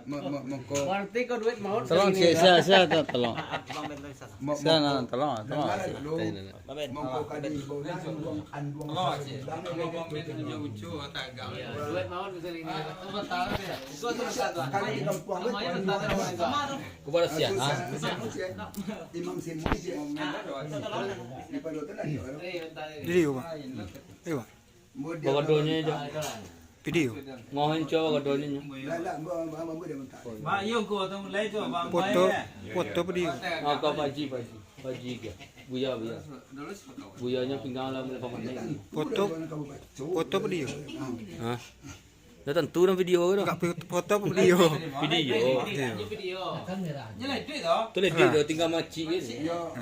Berarti kau duit mau. Tolong sia tolong. Tolong. Duit mau bisa ini. Kepada sia. Imam Simon Video Pak. Iya Pak. Bagadonya aja. Video. Ngohin coba bagadonya. Ba yêu cô tôi lấy cho bà Foto video. Kau baji ke. Buya. Buyanya pinggang lah mulai paman. Foto video. Hah? Dah tentu dalam video ke Enggak foto video. Video. Video. như này tuyệt đó Tu lihat dia tinggal maci ni. Yo.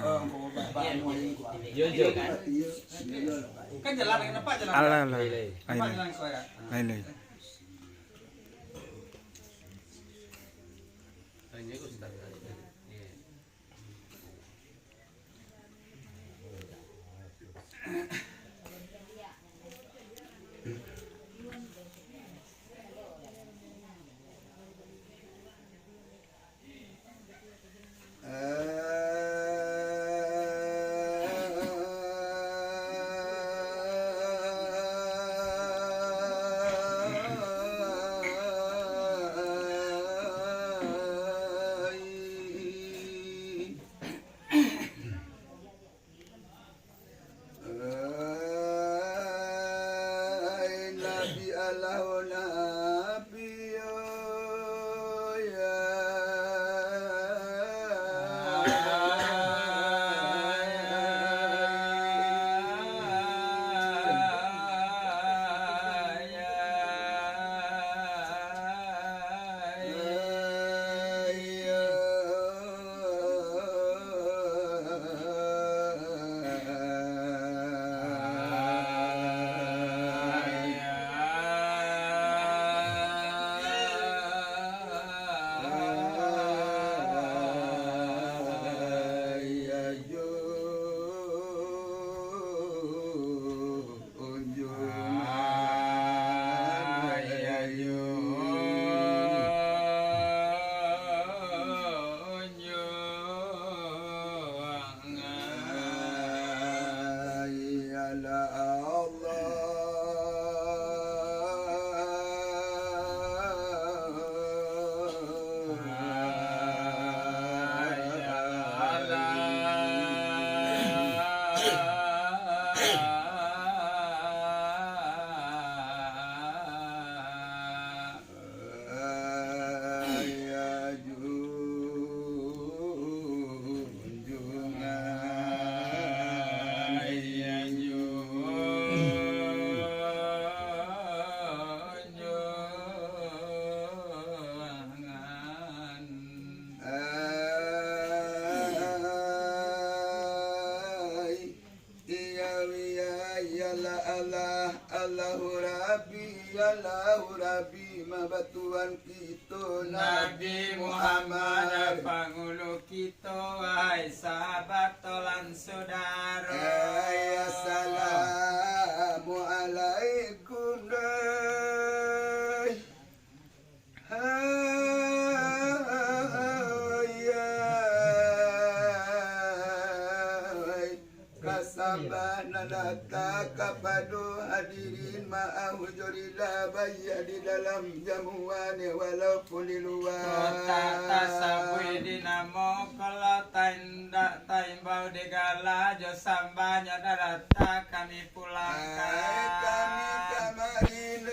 kan jalan kenapa jalan Ala. kenapa jalan kau ya Lain. Batuan kita Nabi Muhammad pangulu kita wahai sahabat tolan saudara Assalamualaikum Kasabana data kapadu hadirin ma'ahujurila bayya di dalam jamuan walaupun di luar kota tasabui dinamo kalau tanda taimbau digala jo sambanya darata kami pulangkan kami kamarin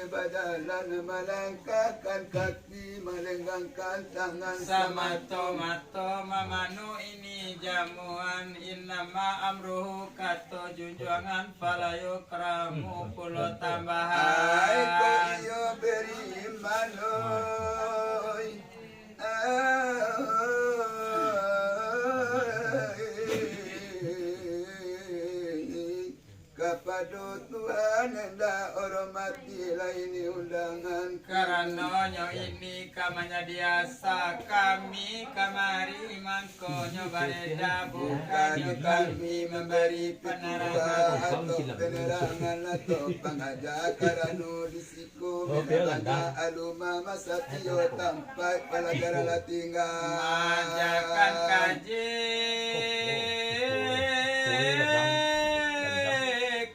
badalan melangkahkan kaki melenggangkan tangan samato-mato mamanu ini jamuan innama amruhu kato junjungan falayu kramu pulau tambahan kau iyo beri manoy kepada Tuhan hendak hormatilah ini undangan karena ini kamanya biasa kami kamari mangko konyo bareda bukan bukan kami memberi penerangan atau penerangan atau pengajaran disiku minatanya aluma masatio tampai pelajaran tinggal majakan kaji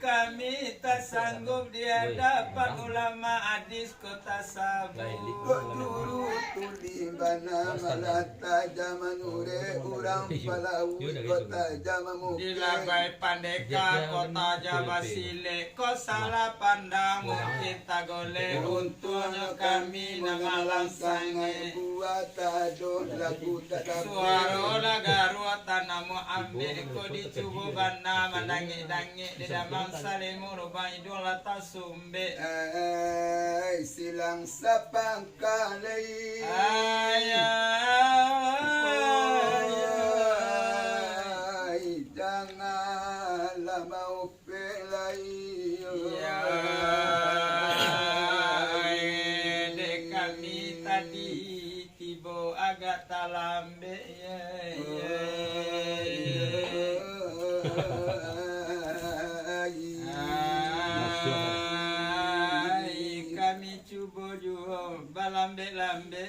kami tak sanggup di hadapan ulama hadis kota Sabu Turu tulimbana malata jamanure urang palawi kota jamamu di Labai Pandeka kota Jawa Sile kau salah pandang mungkin tak golek untungnya kami nama langsange buat ado lagu tak suara lagaru tanamu ambil ko dicubu bana mandangi-dangi di damang salimu rubai dola tasumbe silang sapang kalai janganlah mau pelai dek kami tadi tiba agak talambe kami cuba juga balambe-lambe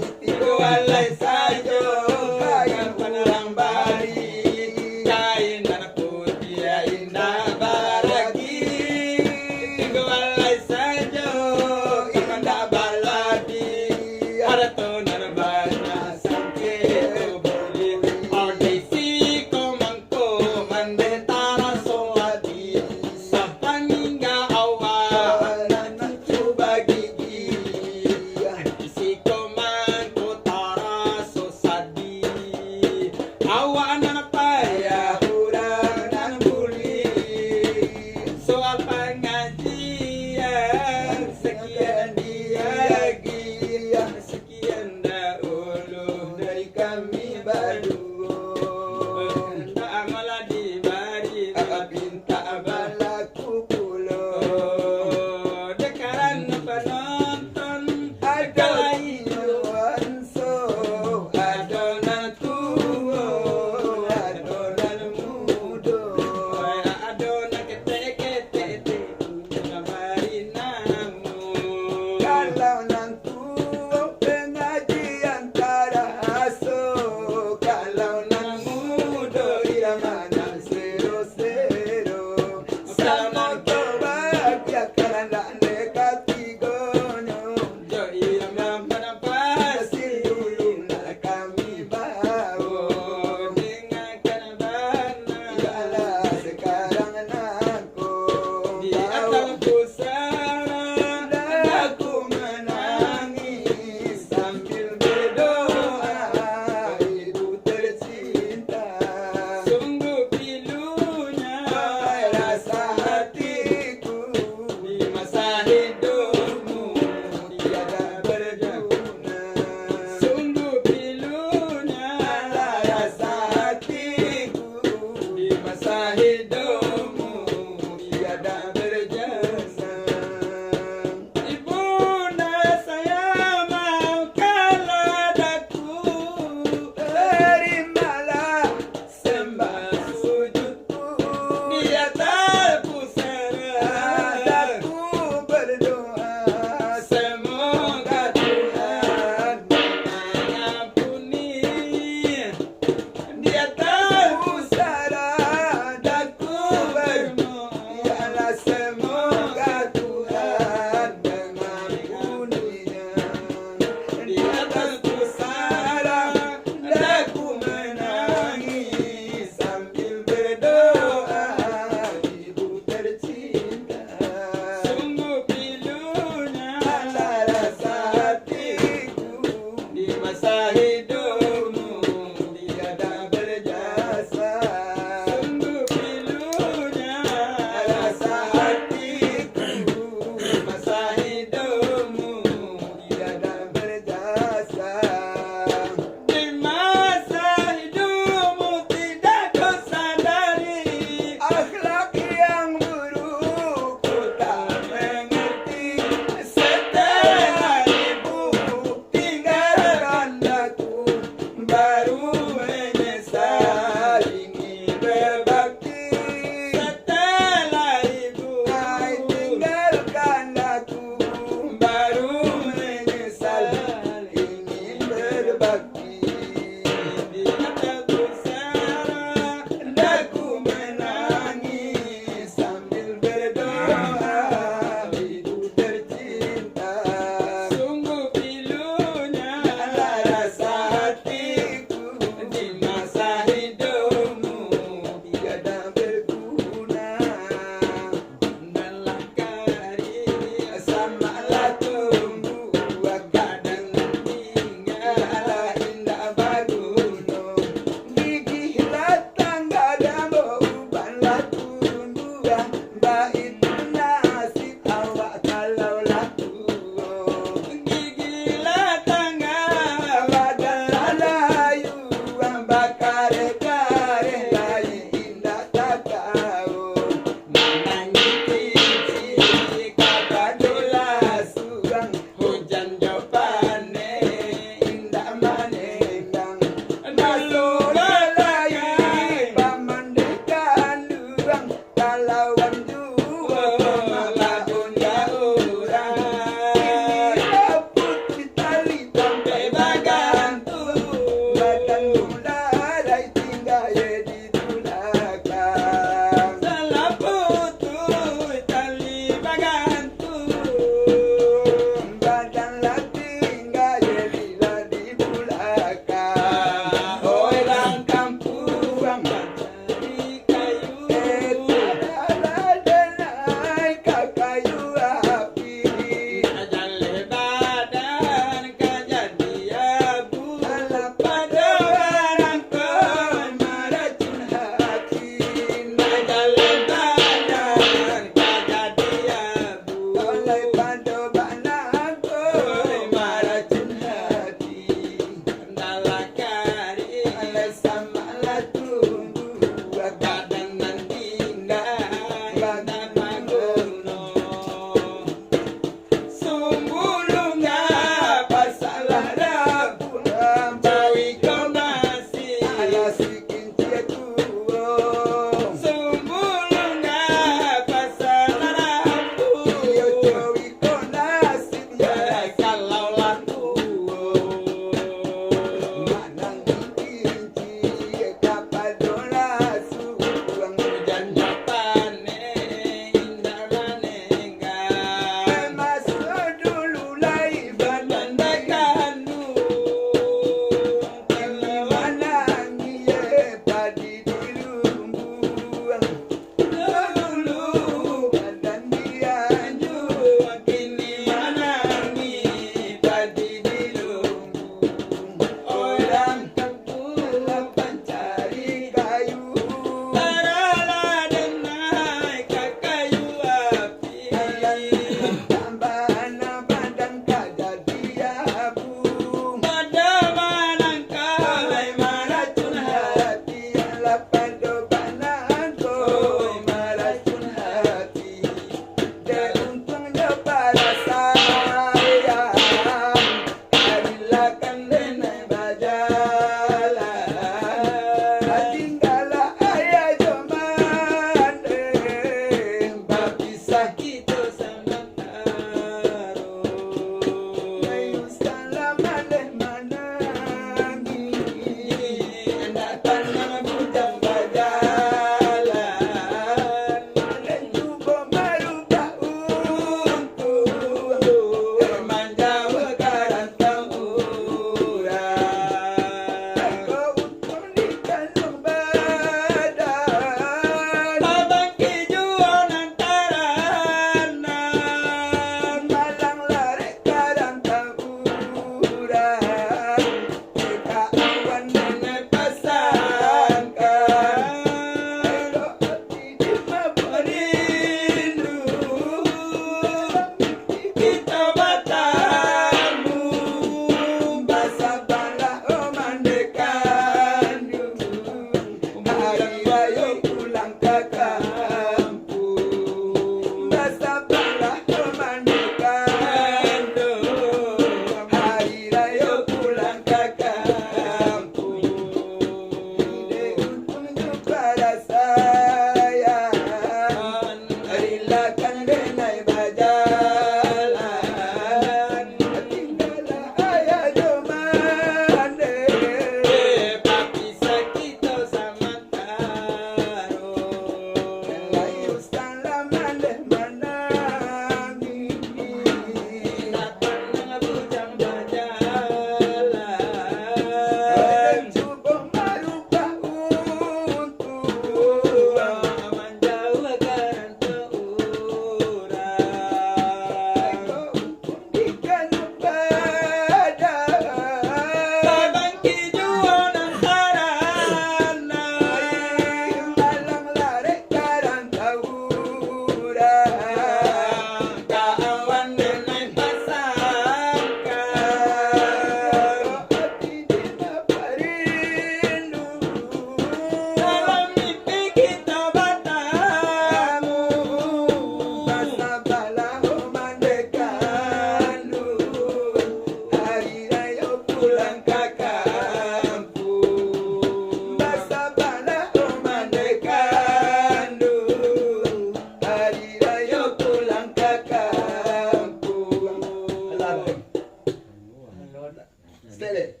Sele.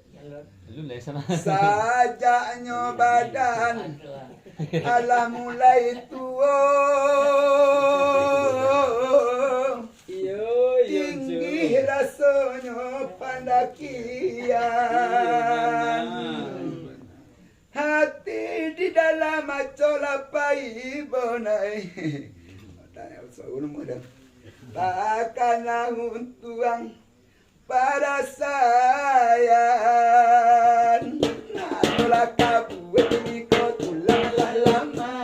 Lu lah sana. Sajaknya badan alah mulai tua, tinggi rasanya pandakian, hati di dalam macolapai bonai. Takkanlah untuang pada sayang, nampaklah kabuat ini kau tulang lama,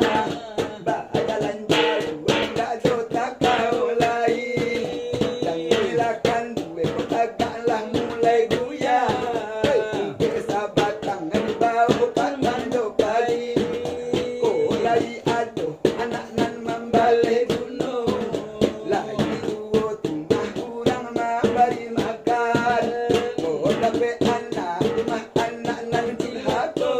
bayalan jauh tidak jota kau lain, dan silakan gue kau takkanlah mulai goyang, ke sahabat tangan bau patang jopadi, kau lagi aduh anak nan membalik gunung, lagi tua tumah kurang memberi makan, kau tapi anak rumah anak nan cilhato,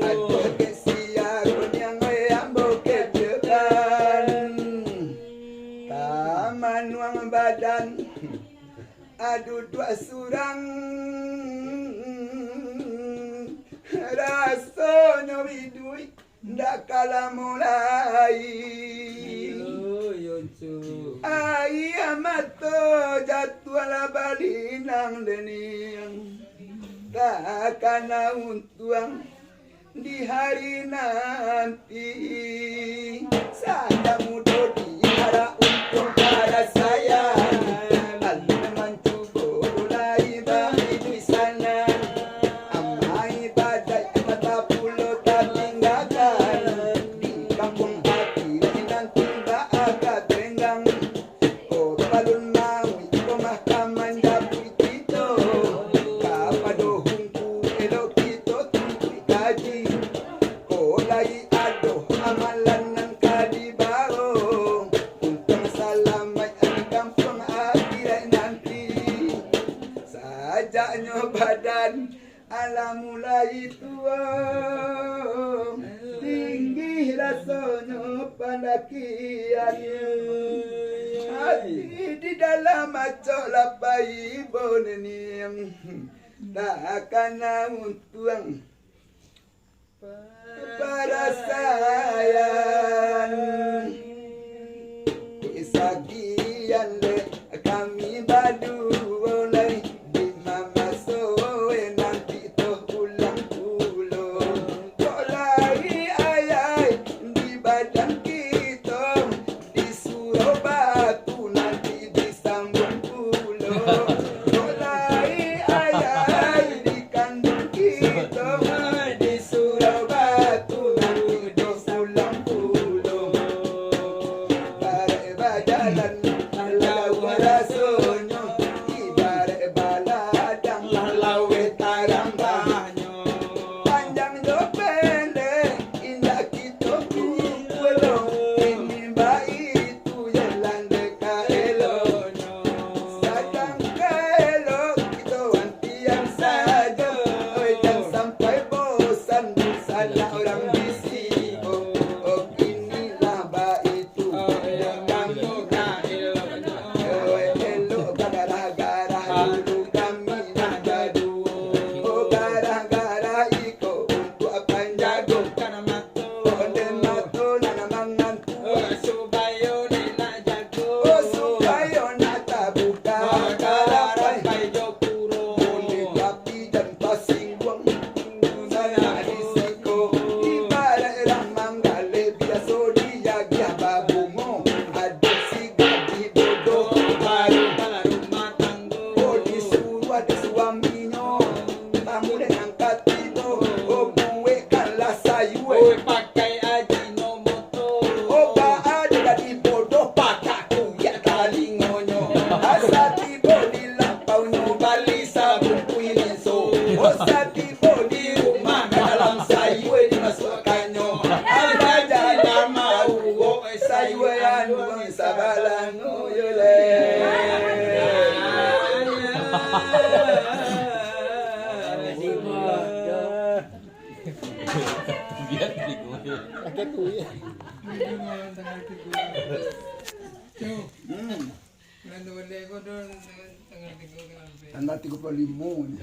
ada kesiaran yang ambo kejekan, taman uang badan, aduh dua surang, rasanya bidui ndak kalah mulai. Ayah mato jatuh ala balinang deniang, takkan untuang di hari nanti. Saya muda diharap untuk para saya, alun mencuba mulai bagi di sana. Amai badai mata pulau tak tinggalkan, di kampung hati nanti tak agak tenggang. Oh balun mau ikut mahkaman dapur kita, kapadohungku elok kita tuntut kaji. Oh lagi aduh amalan nan kadi baro, untung selamat di kampung akhirat nanti. Sajaknya badan ala mulai tua, tinggi rasanya pandakian, hati di dalam macok lapai boneniang, takkan untuang para sayang. Isakian le kami badu oleh di mama soe nanti toh ulang pulau, kolai ayai di badan kita, di surau batu nanti disambung pulau, kolai ayai di kandung kita, di surau batu nanti disambung pulau. Bare bajalan lalau rasonyo, ibarat baladang lalau tarambahnya, panjang do pendek indah kita kumpul, ini baik itu jalan dekat eloknya, sedang elok kita wantian saja, jangan sampai bosan salah orang bisi. Oh inilah baik itu kamu elok garah-garah dulu kami nak jadu, oh garah-garah iko untuk apa jago, onde mato nana mangantu, oh subayo nak tabuka kalapan, onde tapi dan pasingwang, sana risiko, ibarat ramang gale biasa dijaga babungo, ada si gaji bodoh baru, oh disuruh ada suaminya, tamu dan angkat tiba, oh gue kalah sayue, oh ada jadi bodoh pakaku ya talingonyo, asa tiba di lapaunya bali sabun kuilinso, oh tiba di rumah dalam sayue dimasukkannya, ada jadi mau, oh sayue anu sabalang yole. Biar di gue. Tanggal 35.